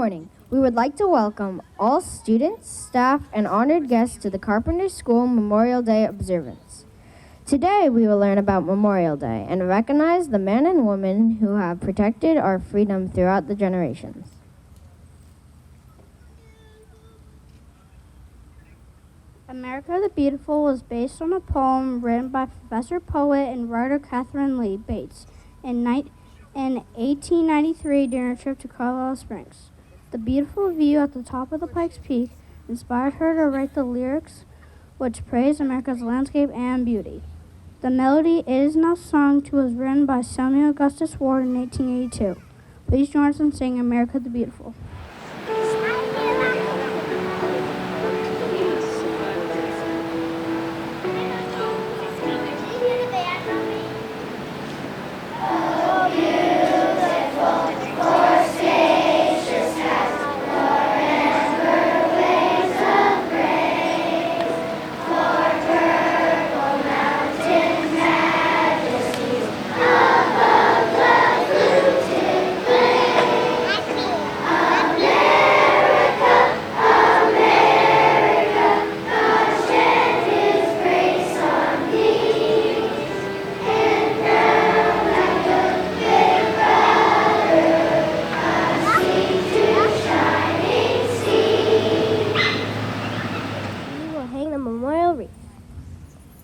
morning. We would like to welcome all students, staff, and honored guests to the Carpenter School Memorial Day observance. Today we will learn about Memorial Day and recognize the men and women who have protected our freedom throughout the generations. America the Beautiful was based on a poem written by professor, poet, and writer Catherine Lee Bates in 1893 during a trip to Colorado Springs. The beautiful view at the top of the Pikes Peak inspired her to write the lyrics which praise America's landscape and beauty. The melody It Is Now Sung To was written by Samuel Augustus Ward in 1882. Please join us in singing America the Beautiful.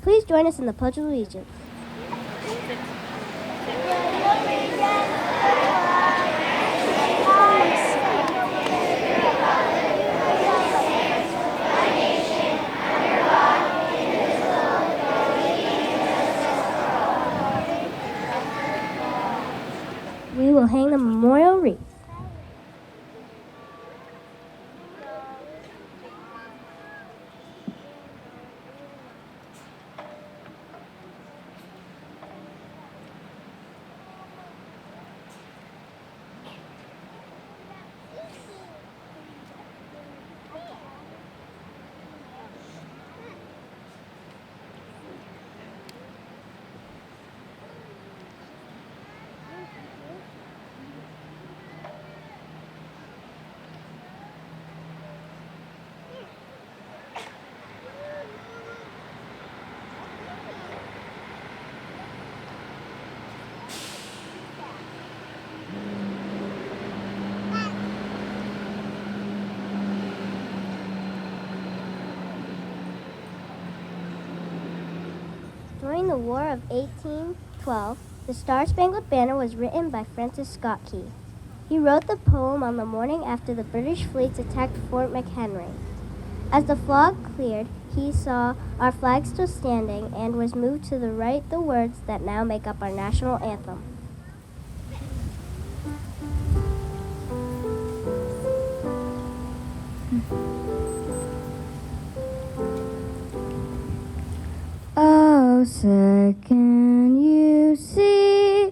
Please join us in the Pledge of Allegiance. We will hang the memorial wreath. During the War of 1812, the Star-Spangled Banner was written by Francis Scott Key. He wrote the poem on the morning after the British fleets attacked Fort McHenry. As the fog cleared, he saw our flag still standing and was moved to write the words that now make up our national anthem. Oh, sir, can you see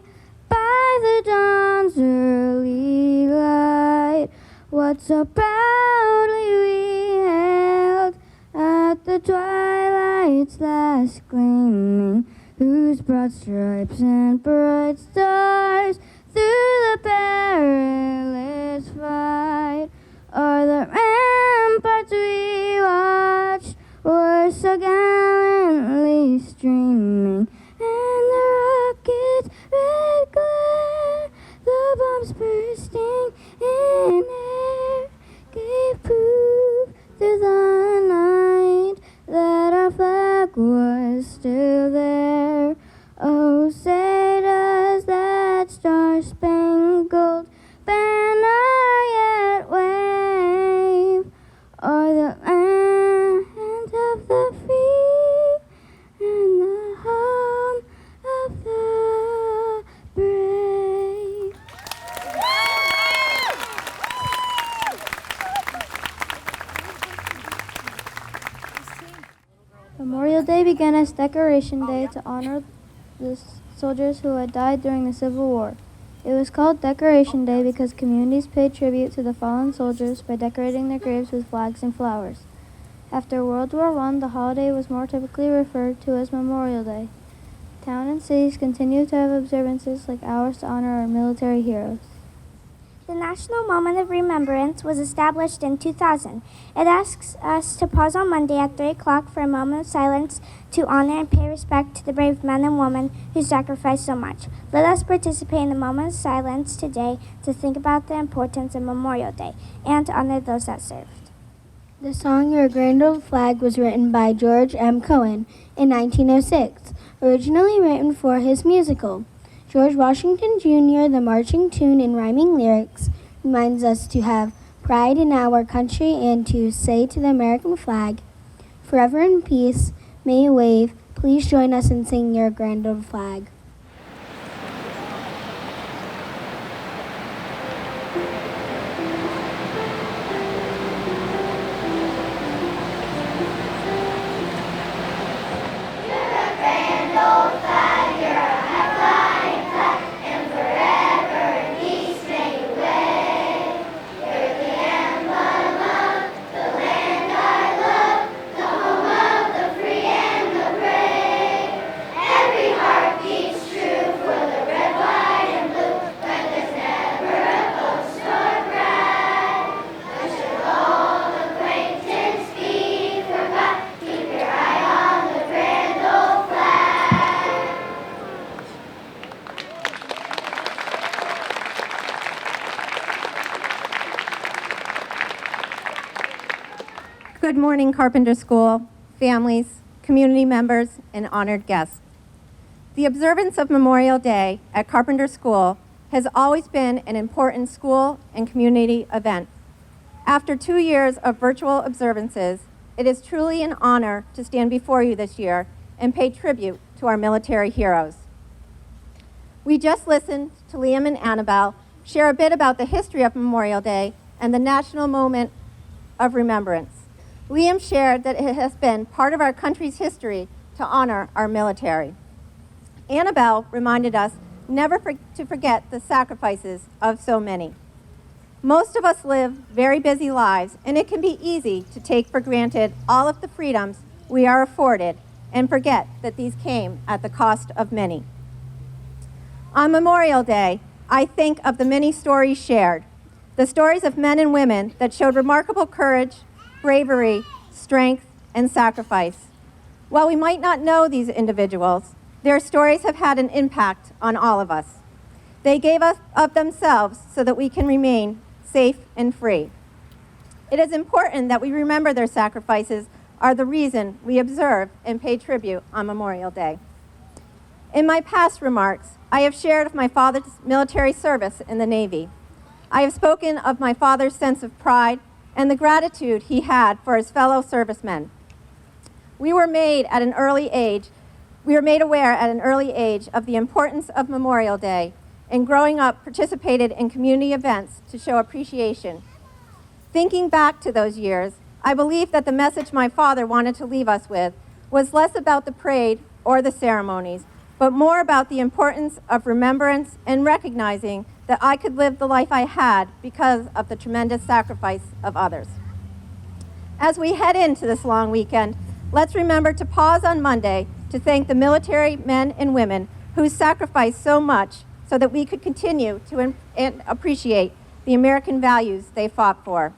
by the dawn's early light what so proudly we hailed at the twilight's last gleaming, whose broad stripes and bright stars through the perilous fight o'er the ramparts we watched were so gallantly streaming, and the rocket's red glare, the bombs bursting in air, gave proof through the night that our flag was still there. Oh, say does that star-spangled banner yet wave o'er the land of the free and the home of the brave. Memorial Day began as Decoration Day to honor the soldiers who had died during the Civil War. It was called Decoration Day because communities paid tribute to the fallen soldiers by decorating their graves with flags and flowers. After World War I, the holiday was more typically referred to as Memorial Day. Towns and cities continue to have observances like ours to honor our military heroes. The National Moment of Remembrance was established in 2000. It asks us to pause on Monday at 3 o'clock for a moment of silence to honor and pay respect to the brave men and women who sacrificed so much. Let us participate in the moment of silence today to think about the importance of Memorial Day and to honor those that served. The song Your Grand Old Flag was written by George M. Cohen in 1906, originally written for his musical. George Washington Jr., the marching tune and rhyming lyrics, reminds us to have pride in our country and to say to the American flag, forever in peace, may you wave. Please join us in singing Your Grand Old Flag. Good morning, Carpenter School, families, community members, and honored guests. The observance of Memorial Day at Carpenter School has always been an important school and community event. After 2 years of virtual observances, it is truly an honor to stand before you this year and pay tribute to our military heroes. We just listened to Liam and Annabelle share a bit about the history of Memorial Day and the National Moment of Remembrance. Liam shared that it has been part of our country's history to honor our military. Annabelle reminded us never to forget the sacrifices of so many. Most of us live very busy lives, and it can be easy to take for granted all of the freedoms we are afforded and forget that these came at the cost of many. On Memorial Day, I think of the many stories shared, the stories of men and women that showed remarkable courage, bravery, strength, and sacrifice. While we might not know these individuals, their stories have had an impact on all of us. They gave us of themselves so that we can remain safe and free. It is important that we remember their sacrifices are the reason we observe and pay tribute on Memorial Day. In my past remarks, I have shared of my father's military service in the Navy. I have spoken of my father's sense of pride and the gratitude he had for his fellow servicemen. We were made aware at an early age of the importance of Memorial Day, and growing up participated in community events to show appreciation. Thinking back to those years, I believe that the message my father wanted to leave us with was less about the parade or the ceremonies, but more about the importance of remembrance and recognizing that I could live the life I had because of the tremendous sacrifice of others. As we head into this long weekend, let's remember to pause on Monday to thank the military men and women who sacrificed so much so that we could continue to appreciate the American values they fought for.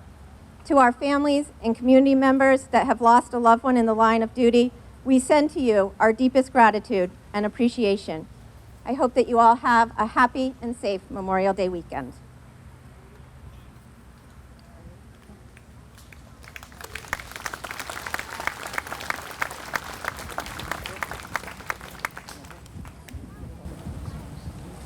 To our families and community members that have lost a loved one in the line of duty, we send to you our deepest gratitude and appreciation. I hope that you all have a happy and safe Memorial Day weekend.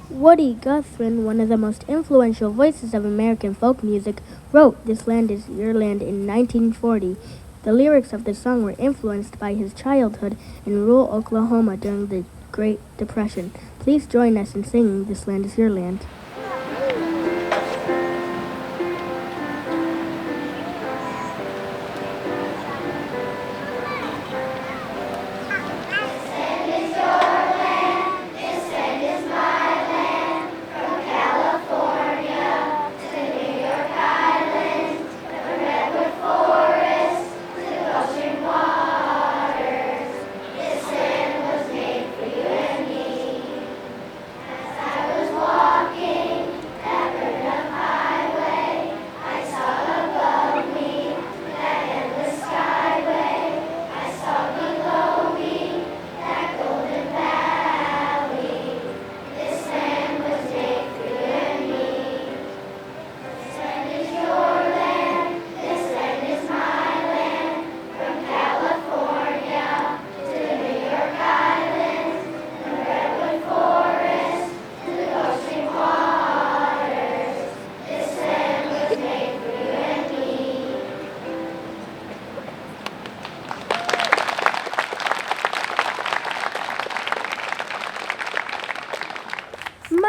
Woody Guthrie, one of the most influential voices of American folk music, wrote This Land Is Your Land in 1940. The lyrics of the song were influenced by his childhood in rural Oklahoma during the Great Depression. Please join us in singing This Land Is Your Land. Walking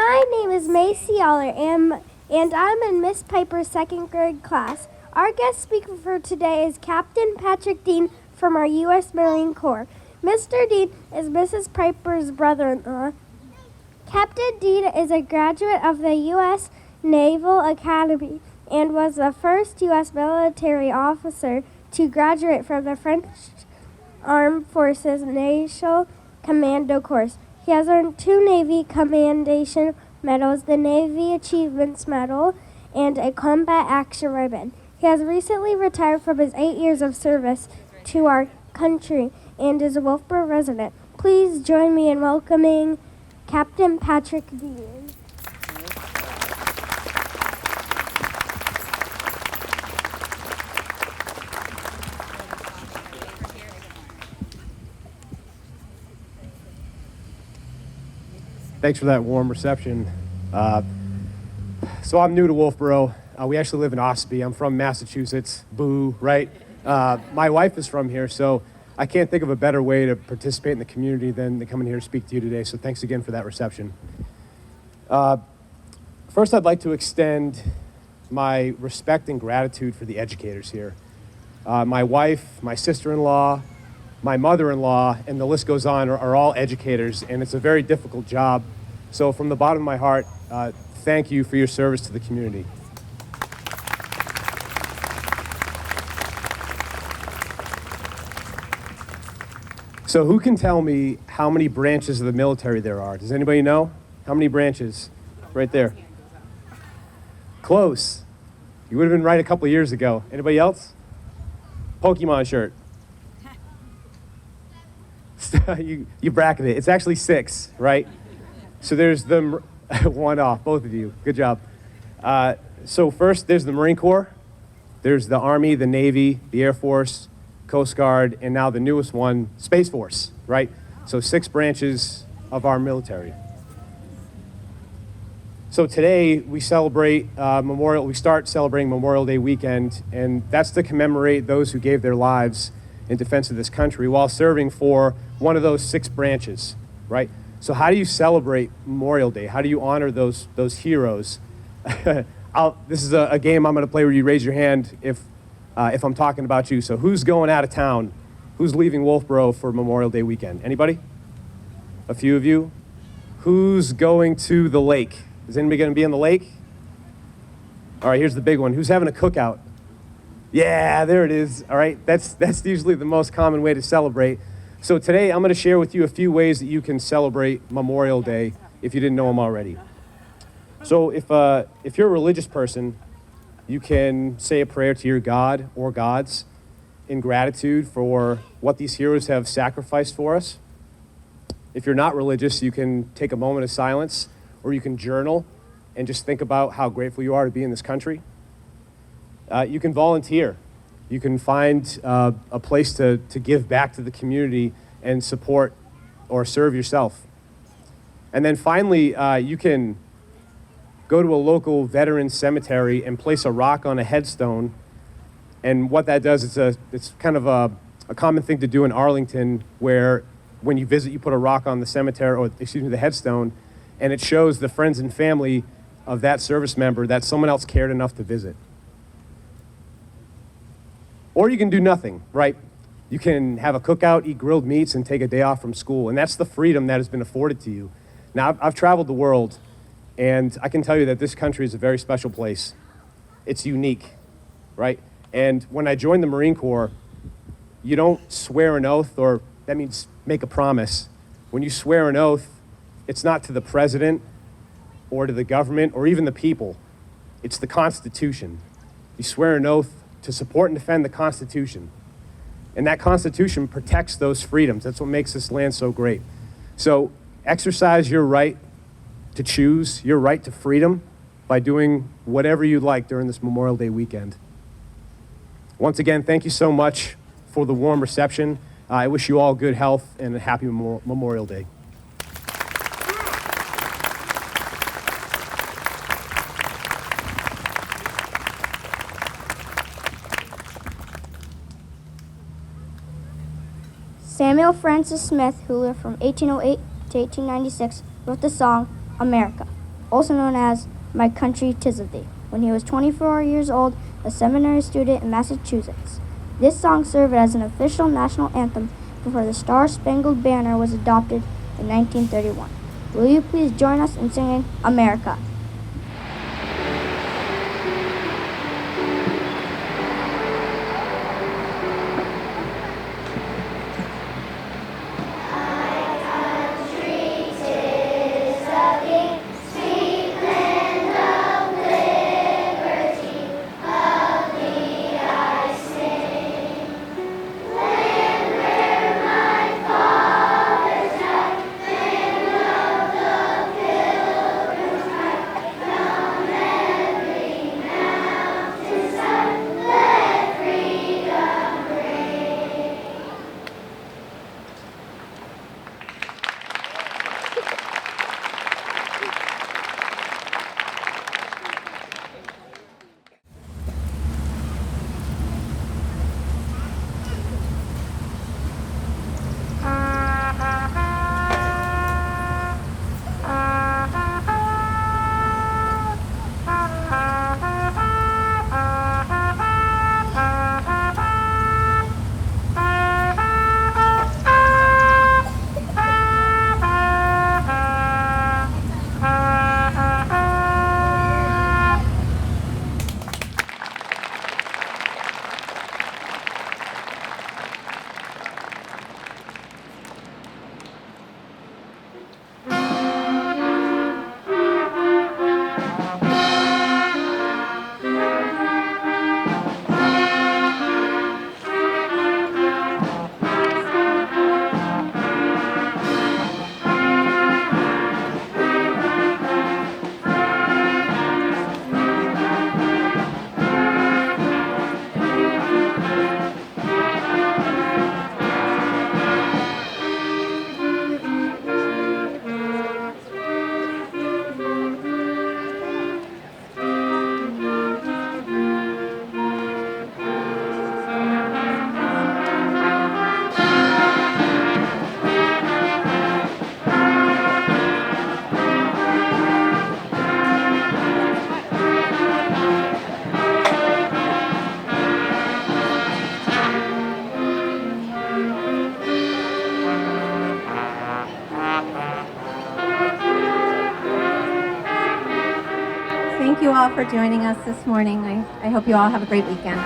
My name is Macy Aller, and I'm in Miss Piper's second grade class. Our guest speaker for today is Captain Patrick Dean from our U.S. Marine Corps. Mr. Dean is Mrs. Piper's brother-in-law. Captain Dean is a graduate of the U.S. Naval Academy and was the first U.S. military officer to graduate from the French Armed Forces Naval Commando course. He has earned 2 Navy Commendation Medals, the Navy Achievements Medal, and a Combat Action Ribbon. He has recently retired from his 8 years of service to our country and is a Wolfeboro resident. Please join me in welcoming Captain Patrick Dean. Thanks for that warm reception. So I'm new to Wolfeboro. We actually live in Ossipee. I'm from Massachusetts. Boo, right? My wife is from here, so I can't think of a better way to participate in the community than to come in here to speak to you today. So thanks again for that reception. First, I'd like to extend my respect and gratitude for the educators here. My wife, my sister-in-law, my mother-in-law, and the list goes on, are all educators, and it's a very difficult job. So from the bottom of my heart, thank you for your service to the community. So who can tell me how many branches of the military there are? Does anybody know? How many branches? Right there. Close. You would have been right a couple of years ago. Anybody else? Pokemon shirt. You bracketed it. It's actually 6, right? So there's the one off, both of you. Good job. So first, there's the Marine Corps. There's the Army, the Navy, the Air Force, Coast Guard, and now the newest one, Space Force, right? So 6 branches of our military. So today we celebrate we start celebrating Memorial Day weekend, and that's to commemorate those who gave their lives in defense of this country while serving for one of those 6 branches, right? So how do you celebrate Memorial Day? How do you honor those heroes? This is a game I'm going to play where you raise your hand if I'm talking about you. So who's going out of town? Who's leaving Wolfeboro for Memorial Day weekend? Anybody? A few of you? Who's going to the lake? Is anybody going to be in the lake? All right, here's the big one. Who's having a cookout? Yeah, there it is. All right, that's usually the most common way to celebrate. So today I'm going to share with you a few ways that you can celebrate Memorial Day if you didn't know them already. So if you're a religious person, you can say a prayer to your God or gods in gratitude for what these heroes have sacrificed for us. If you're not religious, you can take a moment of silence, or you can journal and just think about how grateful you are to be in this country. You can volunteer. You can find a place to give back to the community and support or serve yourself. And then finally, you can go to a local veteran cemetery and place a rock on a headstone. And what that does, it's kind of a common thing to do in Arlington, where when you visit, you put a rock on the cemetery, or the headstone, and it shows the friends and family of that service member that someone else cared enough to visit. Or you can do nothing, right? You can have a cookout, eat grilled meats, and take a day off from school. And that's the freedom that has been afforded to you. Now, I've traveled the world, and I can tell you that this country is a very special place. It's unique, right? And when I joined the Marine Corps, you don't swear an oath, or that means make a promise. When you swear an oath, it's not to the president or to the government or even the people. It's the Constitution. You swear an oath to support and defend the Constitution. And that Constitution protects those freedoms. That's what makes this land so great. So exercise your right to choose, your right to freedom, by doing whatever you'd like during this Memorial Day weekend. Once again, thank you so much for the warm reception. I wish you all good health and a happy Memorial Day. Samuel Francis Smith, who lived from 1808 to 1896, wrote the song America. also known as My Country 'Tis of Thee, when he was 24 years old, a seminary student in Massachusetts. This song served as an official national anthem before the Star-Spangled Banner was adopted in 1931. Will you please join us in singing America? Thank you all for joining us this morning. I hope you all have a great weekend.